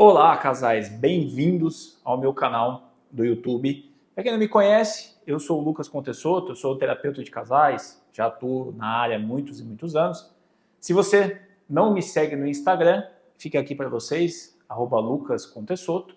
Olá, casais, bem-vindos ao meu canal do YouTube. Para quem não me conhece, eu sou o Lucas Contessoto, eu sou terapeuta de casais, já atuo na área há muitos e muitos anos. Se você não me segue no Instagram, fica aqui para vocês, @lucascontessoto.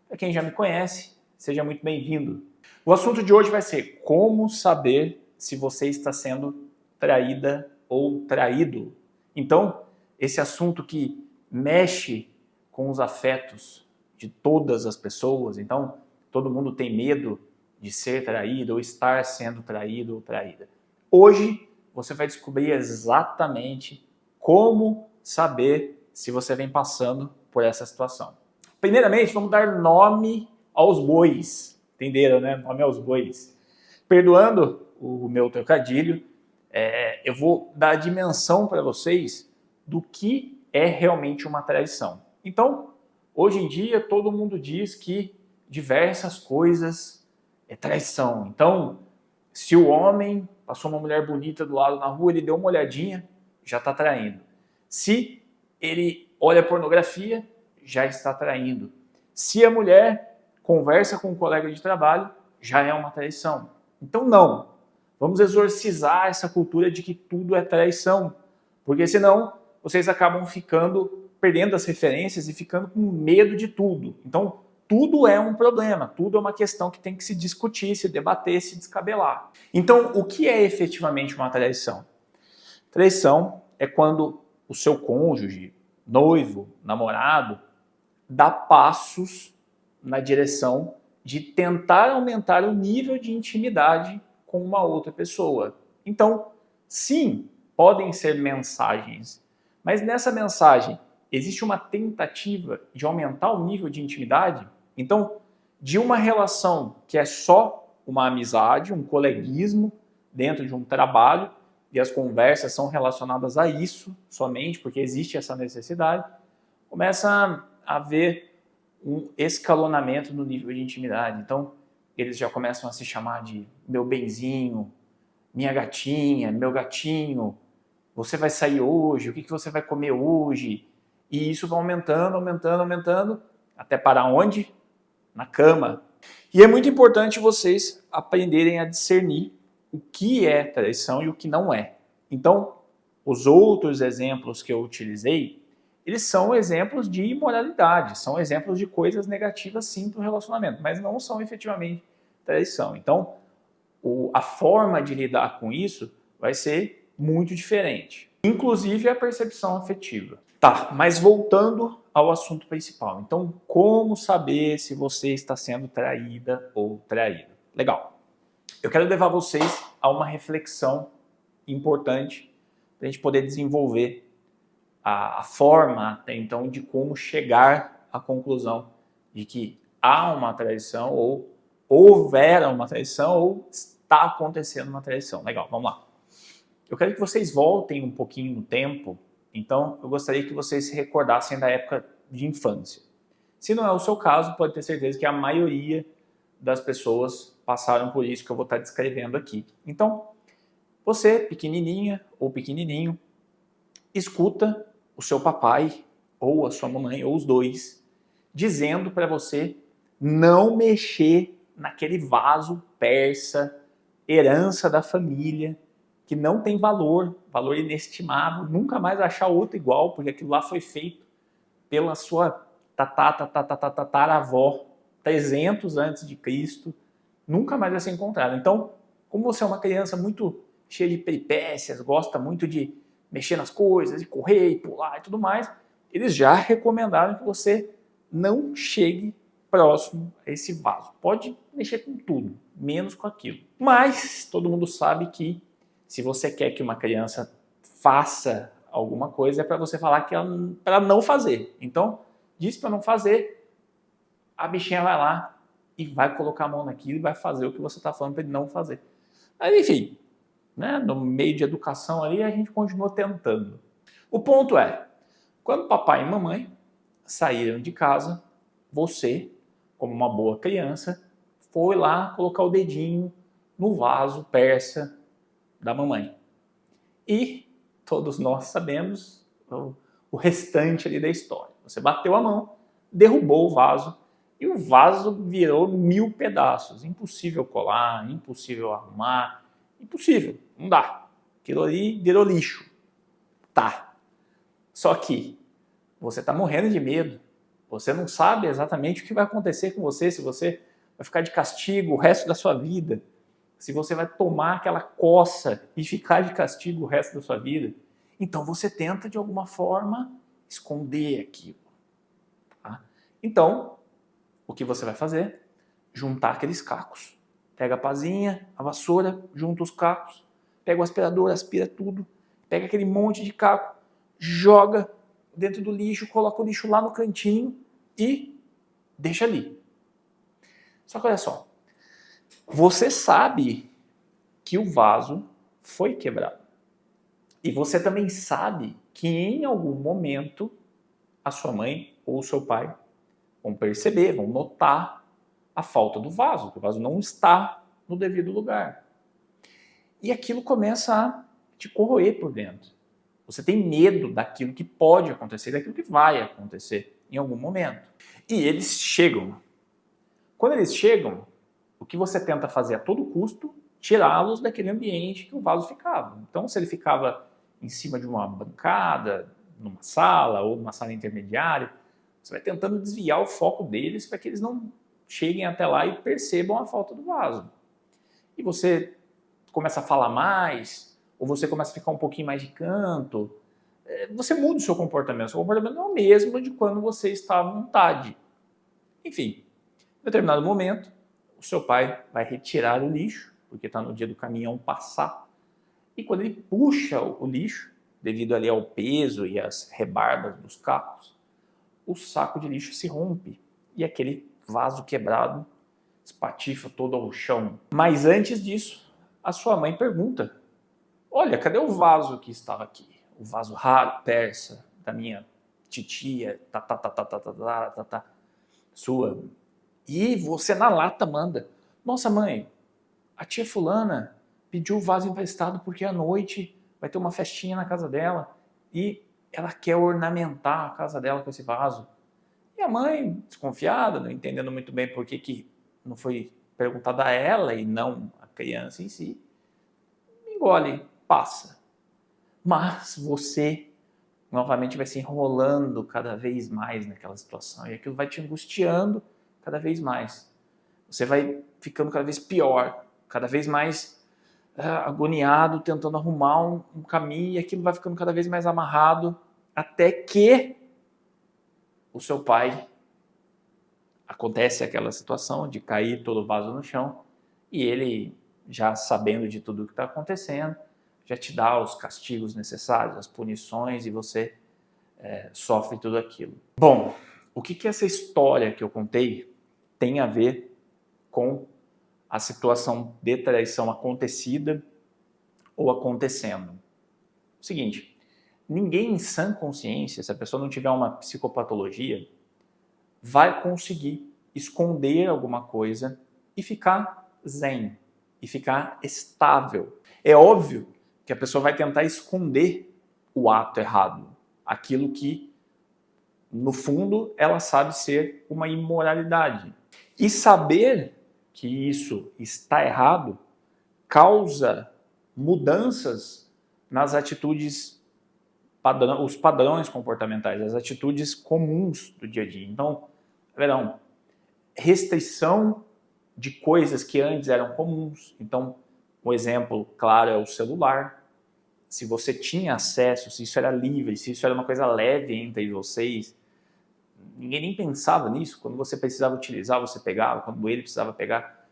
Para quem já me conhece, seja muito bem-vindo. O assunto de hoje vai ser como saber se você está sendo traída ou traído. Então, esse assunto que mexe com os afetos de todas as pessoas. Então, todo mundo tem medo de ser traído ou estar sendo traído ou traída. Hoje, você vai descobrir exatamente como saber se você vem passando por essa situação. Primeiramente, vamos dar nome aos bois. Entenderam, né? Nome aos bois. Perdoando o meu trocadilho, eu vou dar a dimensão para vocês do que é realmente uma traição. Então, hoje em dia, todo mundo diz que diversas coisas é traição. Então, se o homem passou uma mulher bonita do lado na rua, ele deu uma olhadinha, já está traindo. Se ele olha pornografia, já está traindo. Se a mulher conversa com um colega de trabalho, já é uma traição. Então, não. Vamos exorcizar essa cultura de que tudo é traição. Porque senão, vocês acabam perdendo as referências e ficando com medo de tudo. Então, tudo é um problema, tudo é uma questão que tem que se discutir, se debater, se descabelar. Então, o que é efetivamente uma traição? Traição é quando o seu cônjuge, noivo, namorado, dá passos na direção de tentar aumentar o nível de intimidade com uma outra pessoa. Então, sim, podem ser mensagens, mas nessa mensagem existe uma tentativa de aumentar o nível de intimidade. Então, de uma relação que é só uma amizade, um coleguismo dentro de um trabalho, e as conversas são relacionadas a isso somente, porque existe essa necessidade, começa a haver um escalonamento no nível de intimidade. Então, eles já começam a se chamar de meu benzinho, minha gatinha, meu gatinho, você vai sair hoje, o que você vai comer hoje? E isso vai aumentando, aumentando, aumentando, até parar onde? Na cama. E é muito importante vocês aprenderem a discernir o que é traição e o que não é. Então, os outros exemplos que eu utilizei, eles são exemplos de imoralidade, são exemplos de coisas negativas sim para o relacionamento, mas não são efetivamente traição. Então, a forma de lidar com isso vai ser muito diferente, inclusive a percepção afetiva. Tá, mas voltando ao assunto principal. Então, como saber se você está sendo traída ou traído? Legal. Eu quero levar vocês a uma reflexão importante para a gente poder desenvolver a forma, até então, de como chegar à conclusão de que há uma traição ou houvera uma traição ou está acontecendo uma traição. Legal, vamos lá. Eu quero que vocês voltem um pouquinho no tempo, então eu gostaria que vocês se recordassem da época de infância. Se não é o seu caso, pode ter certeza que a maioria das pessoas passaram por isso que eu vou estar descrevendo aqui. Então, você, pequenininha ou pequenininho, escuta o seu papai ou a sua mamãe, ou os dois, dizendo para você não mexer naquele vaso persa, herança da família, que não tem valor inestimável, nunca mais achar outro igual, porque aquilo lá foi feito pela sua tataravó, 300 antes de Cristo, nunca mais vai ser encontrado. Então, como você é uma criança muito cheia de peripécias, gosta muito de mexer nas coisas, de correr e pular e tudo mais, eles já recomendaram que você não chegue próximo a esse vaso. Pode mexer com tudo, menos com aquilo. Mas todo mundo sabe que se você quer que uma criança faça alguma coisa, é para você falar que para não fazer. Então, diz para não fazer, a bichinha vai lá e vai colocar a mão naquilo e vai fazer o que você está falando para ele não fazer. Mas, enfim, né, no meio de educação ali, a gente continua tentando. O ponto é, quando papai e mamãe saíram de casa, você, como uma boa criança, foi lá colocar o dedinho no vaso persa da mamãe. E todos nós sabemos o restante ali da história. Você bateu a mão, derrubou o vaso e o vaso virou 1000 pedaços. Impossível colar, impossível arrumar, impossível, não dá. Aquilo ali virou lixo. Tá. Só que você está morrendo de medo. Você não sabe exatamente o que vai acontecer com você, se você vai ficar de castigo o resto da sua vida, se você vai tomar aquela coça e ficar de castigo o resto da sua vida. Então você tenta, de alguma forma, esconder aquilo. Tá? Então, o que você vai fazer? Juntar aqueles cacos. Pega a pazinha, a vassoura, junta os cacos, pega o aspirador, aspira tudo, pega aquele monte de caco, joga dentro do lixo, coloca o lixo lá no cantinho e deixa ali. Só que olha só, você sabe que o vaso foi quebrado. E você também sabe que em algum momento a sua mãe ou o seu pai vão perceber, vão notar a falta do vaso, que o vaso não está no devido lugar. E aquilo começa a te corroer por dentro. Você tem medo daquilo que pode acontecer, daquilo que vai acontecer em algum momento. E eles chegam. Quando eles chegam, o que você tenta fazer a todo custo? Tirá-los daquele ambiente que o vaso ficava. Então, se ele ficava em cima de uma bancada, numa sala ou numa sala intermediária, você vai tentando desviar o foco deles para que eles não cheguem até lá e percebam a falta do vaso. E você começa a falar mais, ou você começa a ficar um pouquinho mais de canto, você muda o seu comportamento. O seu comportamento não é o mesmo de quando você está à vontade. Enfim, em determinado momento, o seu pai vai retirar o lixo, porque está no dia do caminhão passar, e quando ele puxa o lixo, devido ali ao peso e às rebarbas dos cacos, o saco de lixo se rompe e aquele vaso quebrado espatifa todo ao chão. Mas antes disso, a sua mãe pergunta: olha, cadê o vaso que estava aqui? O vaso raro, persa, da minha titia, sua. E você na lata manda: nossa mãe, a tia fulana pediu o vaso emprestado porque à noite vai ter uma festinha na casa dela e ela quer ornamentar a casa dela com esse vaso. E a mãe, desconfiada, não entendendo muito bem por que não foi perguntado a ela e não a criança em si, engole, passa. Mas você novamente vai se enrolando cada vez mais naquela situação e aquilo vai te angustiando cada vez mais. Você vai ficando cada vez pior, cada vez mais agoniado, tentando arrumar um caminho, e aquilo vai ficando cada vez mais amarrado, até que o seu pai, acontece aquela situação de cair todo o vaso no chão, e ele, já sabendo de tudo o que está acontecendo, já te dá os castigos necessários, as punições, e você sofre tudo aquilo. Bom, o que essa história que eu contei tem a ver com a situação de traição acontecida ou acontecendo? O seguinte, ninguém em sã consciência, se a pessoa não tiver uma psicopatologia, vai conseguir esconder alguma coisa e ficar zen, e ficar estável. É óbvio que a pessoa vai tentar esconder o ato errado, aquilo que, no fundo, ela sabe ser uma imoralidade. E saber que isso está errado causa mudanças nas atitudes, os padrões comportamentais, as atitudes comuns do dia a dia. Então, verão, restrição de coisas que antes eram comuns. Então, um exemplo claro é o celular. Se você tinha acesso, se isso era livre, se isso era uma coisa leve entre vocês, ninguém nem pensava nisso. Quando você precisava utilizar, você pegava. Quando ele precisava pegar,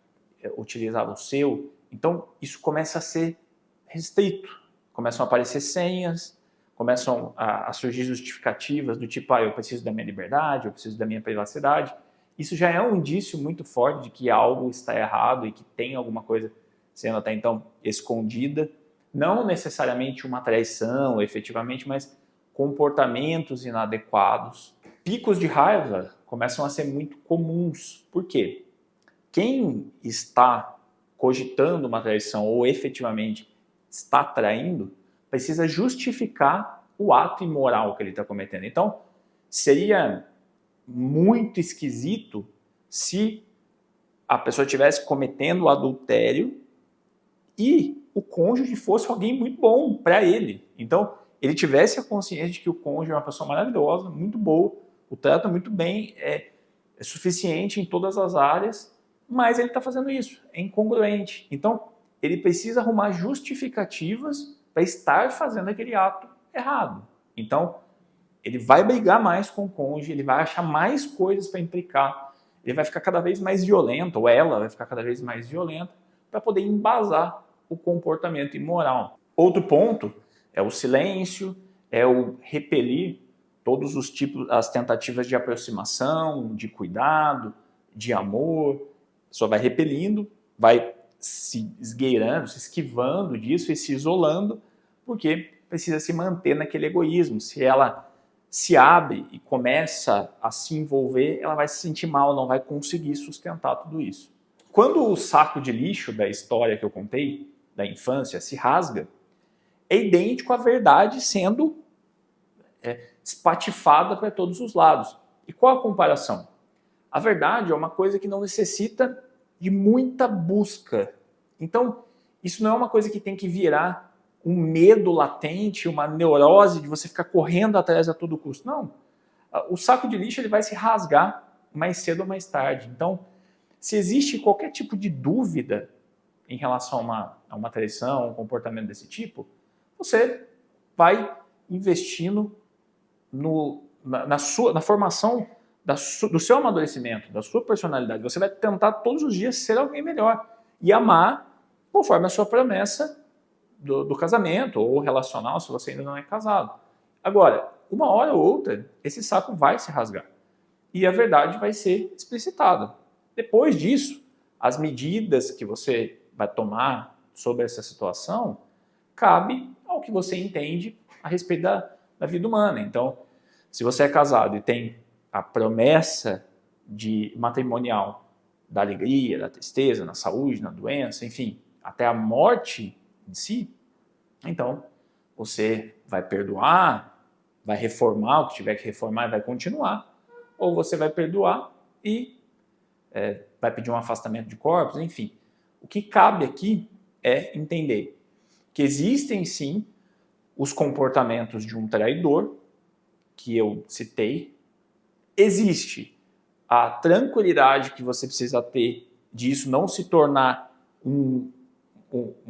utilizava o seu. Então, isso começa a ser restrito. Começam a aparecer senhas, começam a surgir justificativas do tipo, eu preciso da minha liberdade, eu preciso da minha privacidade. Isso já é um indício muito forte de que algo está errado e que tem alguma coisa sendo até então escondida. Não necessariamente uma traição, efetivamente, mas comportamentos inadequados. Picos de raiva começam a ser muito comuns. Por quê? Quem está cogitando uma traição ou efetivamente está traindo, precisa justificar o ato imoral que ele está cometendo. Então, seria muito esquisito se a pessoa estivesse cometendo adultério e o cônjuge fosse alguém muito bom para ele. Então, ele tivesse a consciência de que o cônjuge é uma pessoa maravilhosa, muito boa, o trata muito bem, é suficiente em todas as áreas, mas ele está fazendo isso, é incongruente. Então, ele precisa arrumar justificativas para estar fazendo aquele ato errado. Então, ele vai brigar mais com o cônjuge, ele vai achar mais coisas para implicar, ele vai ficar cada vez mais violento, ou ela vai ficar cada vez mais violenta, para poder embasar o comportamento imoral. Outro ponto é o silêncio, é o repelir todos os tipos, as tentativas de aproximação, de cuidado, de amor. A pessoa vai repelindo, vai se esgueirando, se esquivando disso e se isolando, porque precisa se manter naquele egoísmo. Se ela se abre e começa a se envolver, ela vai se sentir mal, não vai conseguir sustentar tudo isso. Quando o saco de lixo da história que eu contei, da infância, se rasga, é idêntico à verdade sendo espatifada para todos os lados. E qual a comparação? A verdade é uma coisa que não necessita de muita busca. Então, isso não é uma coisa que tem que virar um medo latente, uma neurose de você ficar correndo atrás a todo custo. Não. O saco de lixo ele vai se rasgar mais cedo ou mais tarde. Então, se existe qualquer tipo de dúvida em relação a uma traição, um comportamento desse tipo, você vai investindo na formação do seu amadurecimento, da sua personalidade. Você vai tentar todos os dias ser alguém melhor e amar conforme a sua promessa do casamento ou relacional, se você ainda não é casado. Agora, uma hora ou outra, esse saco vai se rasgar e a verdade vai ser explicitada. Depois disso, as medidas que você vai tomar sobre essa situação cabe ao que você entende a respeito da vida humana. Então, se você é casado e tem a promessa de matrimonial da alegria, da tristeza, na saúde, na doença, enfim, até a morte em si, então você vai perdoar, vai reformar o que tiver que reformar e vai continuar, ou você vai perdoar e vai pedir um afastamento de corpos, enfim. O que cabe aqui é entender que existem sim os comportamentos de um traidor, que eu citei, existe a tranquilidade que você precisa ter disso não se tornar um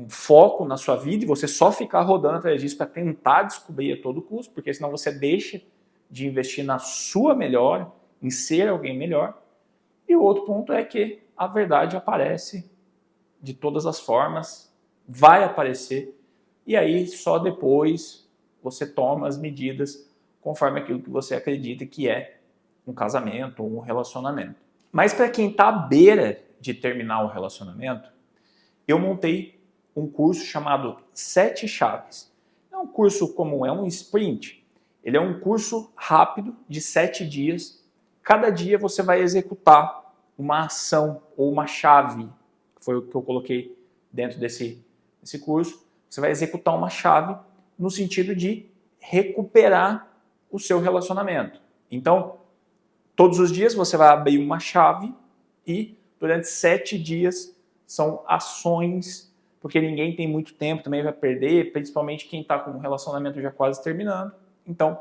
foco na sua vida e você só ficar rodando atrás disso para tentar descobrir a todo custo, porque senão você deixa de investir na sua melhora, em ser alguém melhor. E o outro ponto é que a verdade aparece de todas as formas, vai aparecer, e aí só depois você toma as medidas conforme aquilo que você acredita que é um casamento ou um relacionamento. Mas para quem está à beira de terminar o relacionamento, eu montei um curso chamado 7 Chaves. É um curso comum, é um sprint. Ele é um curso rápido de 7 dias. Cada dia você vai executar uma ação ou uma chave. Foi o que eu coloquei dentro desse curso. Você vai executar uma chave no sentido de recuperar o seu relacionamento. Então, todos os dias você vai abrir uma chave e durante 7 dias são ações, porque ninguém tem muito tempo, também vai perder, principalmente quem está com um relacionamento já quase terminando. Então,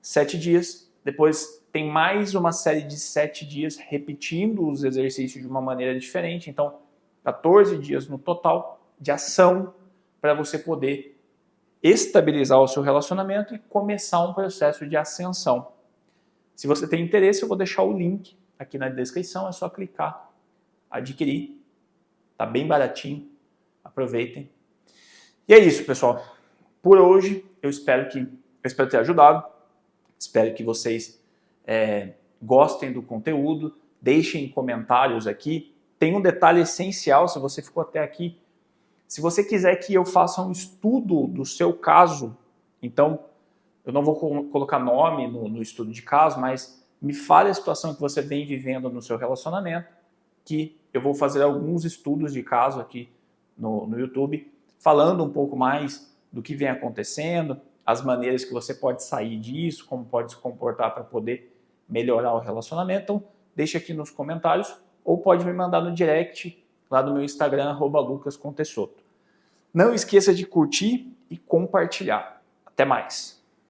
7 dias, depois tem mais uma série de 7 dias repetindo os exercícios de uma maneira diferente. Então, 14 dias no total de ação para você poder estabilizar o seu relacionamento e começar um processo de ascensão. Se você tem interesse, eu vou deixar o link aqui na descrição, é só clicar, adquirir, tá bem baratinho, aproveitem. E é isso, pessoal. Por hoje, eu espero ter ajudado, espero que vocês gostem do conteúdo, deixem comentários aqui. Tem um detalhe essencial, se você ficou até aqui, se você quiser que eu faça um estudo do seu caso, então eu não vou colocar nome no estudo de caso, mas me fale a situação que você vem vivendo no seu relacionamento, que eu vou fazer alguns estudos de caso aqui no YouTube, falando um pouco mais do que vem acontecendo, as maneiras que você pode sair disso, como pode se comportar para poder melhorar o relacionamento, então deixa aqui nos comentários ou pode me mandar no direct lá do meu Instagram, @lucascontessoto. Não esqueça de curtir e compartilhar. Até mais!